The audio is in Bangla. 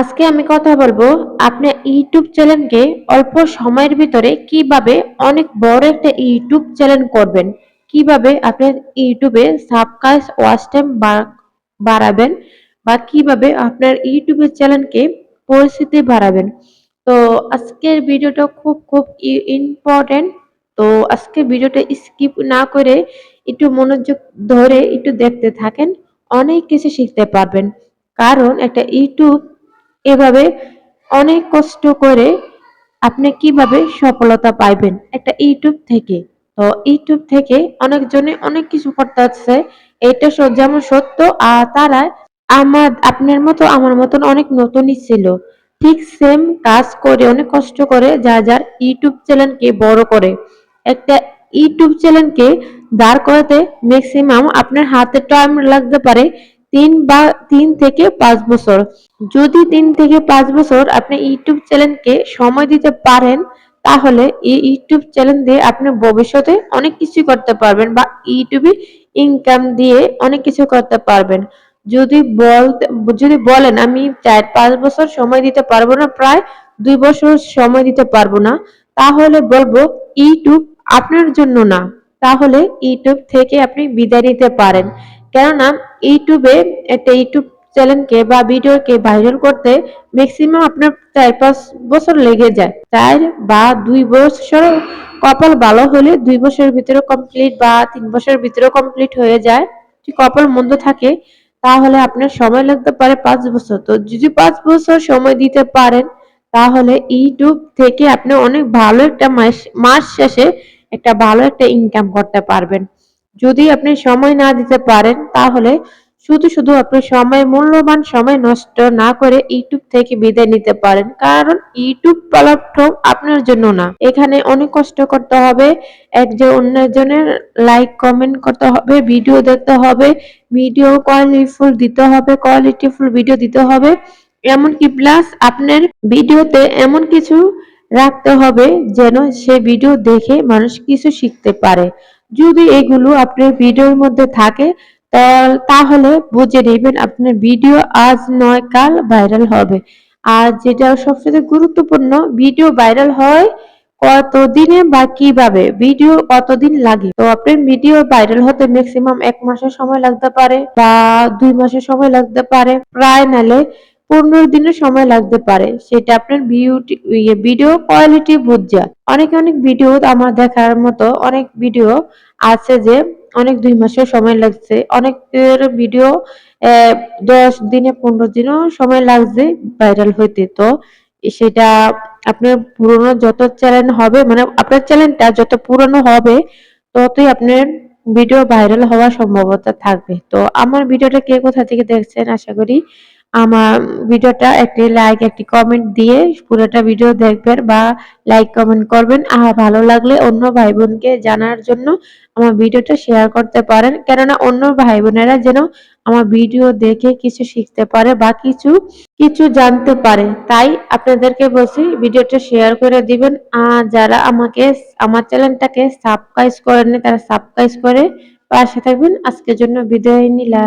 আজকে আমি কথা বলবো আপনার ইউটিউব চ্যানেলকে অল্প সময়ের ভিতরে কিভাবে অনেক বড় একটা ইউটিউব চ্যানেল করবেন, কিভাবে আপনার ইউটিউবে সাবস্ক্রাইব ওয়াচ টাইম বাড়াবেন বা কিভাবে আপনার ইউটিউবের চ্যানেলকে পরিচিতি বাড়াবেন। তো আজকের ভিডিওটা খুব খুব ইম্পর্টেন্ট। তো আজকে ভিডিওটা স্কিপ না করে একটু মনোযোগ ধরে একটু দেখতে থাকেন, অনেক কিছু শিখতে পারবেন। কারণ একটা ইউটিউব এভাবে অনেক কষ্ট করে আপনি কিভাবে সফলতা পাইবেন একটা ইউটিউব থেকে। তো ইউটিউব থেকে অনেকজনে অনেক কিছু করতে হচ্ছে, এটা যেমন সত্য। আর তারা আপনার মতো আমার মতন অনেক নতুনই ছিল, ঠিক সেম কাজ করে অনেক কষ্ট করে যার ইউটিউব চ্যানেলকে বড় করে। একটা ইউটিউব চ্যানেলকে দাঁড় করাতে ম্যাক্সিমাম আপনার হাতে টাইম লাগতে পারে 3 থেকে 5 বছর। যদি 3 থেকে 5 বছর আপনি ইউটিউব চ্যানেলকে সময় দিতে পারেন, তাহলে এই ইউটিউব চ্যানেল দিয়ে আপনি ভবিষ্যতে অনেক কিছু করতে পারবেন বা ইউটিউবে ইনকাম দিয়ে অনেক কিছু করতে পারবেন। যদি বলতে যদি বলেন আমি 4-5 বছর সময় দিতে পারবো না, প্রায় 2 বছর সময় দিতে পারবো না, তাহলে বলবো ইউটিউব আপনার জন্য না। তাহলে ইউটিউব থেকে আপনি বিদায় নিতে পারেন। কেননা ইউটিউবে একটা ইউটিউব চ্যানেলকে বা ভিডিওকে ভাইরাল করতে ম্যাক্সিমাম আপনার 4-5 বছর লেগে যায়। 4 বা 2 বছর কপাল ভালো হলে 2 বছরের ভিতরে কমপ্লিট বা 3 বছরের ভিতরে কমপ্লিট হয়ে যায়। যদি কপাল মন্দ থাকে তাহলে আপনার সময় লাগতে পারে 5 বছর। তো যদি 5 বছর সময় দিতে পারেন, তাহলে ইউটিউব থেকে আপনি অনেক ভালো একটা মাস শেষে একটা ভালো একটা ইনকাম করতে পারবেন। যদি আপনি সময় না দিতে পারেন, তাহলে শুধু শুধু আপনি সময়, মূল্যবান সময় নষ্ট না করে ইউটিউব থেকে বিদায় নিতে পারেন। কারণ ইউটিউব প্ল্যাটফর্ম আপনার জন্য না। এখানে অনেক কষ্ট করতে হবে, একজন অন্যজনের লাইক কমেন্ট করতে হবে, ভিডিও দেখতে হবে, ভিডিও কোয়ালিটিফুল ভিডিও দিতে হবে। এমনকি প্লাস আপনার ভিডিওতে এমন কিছু রাখতে হবে যেন সে ভিডিও দেখে মানুষ কিছু শিখতে পারে। যদি এগুলো আপনার ভিডিওর মধ্যে থাকে, তাহলে বুঝে নেবেন আপনার ভিডিও আজ নয় কাল ভাইরাল হবে। আর যেটা সবচেয়ে গুরুত্বপূর্ণ, ভিডিও ভাইরাল হয় কতদিনে বা কিভাবে, ভিডিও কতদিন লাগে। তো আপনার ভিডিও ভাইরাল হতে ম্যাক্সিমাম 1 মাসের সময় লাগতে পারে বা 2 মাসের সময় লাগতে পারে, প্রায় নালে 15 দিনের সময় লাগতে পারে। সেটা আপনার ভিডিও কোয়ালিটি বুঝা। অনেক ভিডিও আমার দেখার মতো অনেক ভিডিও আছে যে অনেক 2 মাসের সময় লাগছে, অনেকের ভিডিও 10 দিনে 15 দিনও সময় লাগছে ভাইরাল হইতে। তো সেটা আপনার পুরনো যত চ্যানেল হবে, মানে আপনার চ্যানেলটা যত পুরনো হবে, ততই আপনার ভিডিও ভাইরাল হওয়ার সম্ভাবনা থাকবে। তো আমার ভিডিওটা কে কোথা থেকে দেখছেন, আশা করি আমার ভিডিওটা একটি লাইক একটি কমেন্ট দিয়ে পুরোটা ভিডিও দেখবেন বা লাইক কমেন্ট করবেন। আর ভালো লাগলে অন্য ভাই বোনকে জানার জন্য আমার ভিডিওটা শেয়ার করতে পারেন, কেননা অন্য ভাই বোনেরা যেন আমার ভিডিও দেখে কিছু শিখতে পারে বা কিছু কিছু জানতে পারে। তাই আপনাদেরকে বলছি ভিডিওটা শেয়ার করে দিবেন। আর যারা আমার চ্যানেলটাকে সাবস্ক্রাইব করেননি, তারা সাবস্ক্রাইব করে পাশে থাকবেন। আজকের জন্য বিদায় নিলাম।